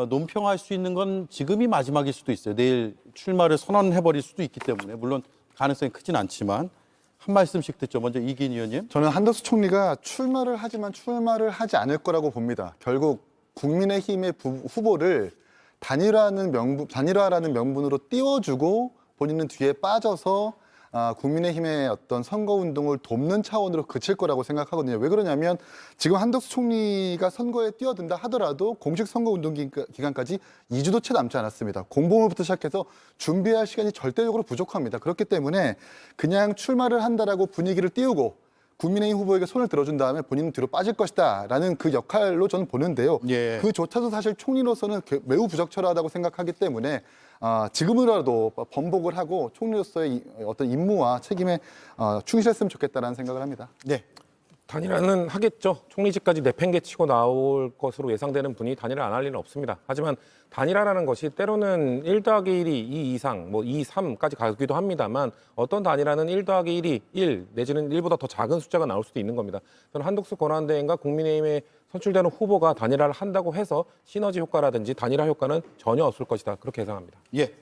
논평할 수 있는 건 지금이 마지막일 수도 있어요. 내일 출마를 선언해버릴 수도 있기 때문에 물론 가능성이 크진 않지만 한 말씀씩 듣죠. 먼저 이기인 의원님. 저는 한덕수 총리가 출마를 하지만 출마를 하지 않을 거라고 봅니다. 결국 국민의힘의 후보를 단일화라는 명분으로 띄워주고 본인은 뒤에 빠져서 국민의힘의 어떤 선거운동을 돕는 차원으로 그칠 거라고 생각하거든요. 왜 그러냐면 지금 한덕수 총리가 선거에 뛰어든다 하더라도 공식 선거운동 기간까지 2주도 채 남지 않았습니다. 공보물부터 시작해서 준비할 시간이 절대적으로 부족합니다. 그렇기 때문에 그냥 출마를 한다라고 분위기를 띄우고 국민의힘 후보에게 손을 들어준 다음에 본인은 뒤로 빠질 것이다 라는 그 역할로 저는 보는데요. 예. 그조차도 사실 총리로서는 매우 부적절하다고 생각하기 때문에 지금이라도 번복을 하고 총리로서의 어떤 임무와 책임에 충실했으면 좋겠다라는 생각을 합니다. 네. 단일화는 하겠죠. 총리직까지 내팽개치고 나올 것으로 예상되는 분이 단일화 안 할 리는 없습니다. 하지만 단일화라는 것이 때로는 1 더하기 1이 2 이상, 2, 3까지 가기도 합니다만 어떤 단일화는 1 더하기 1이 1 내지는 1보다 더 작은 숫자가 나올 수도 있는 겁니다. 저는 한덕수 권한대행과 국민의힘에 선출되는 후보가 단일화를 한다고 해서 시너지 효과라든지 단일화 효과는 전혀 없을 것이다. 그렇게 예상합니다. 예.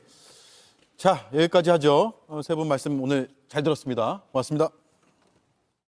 자, 여기까지 하죠. 세 분 말씀 오늘 잘 들었습니다. 고맙습니다.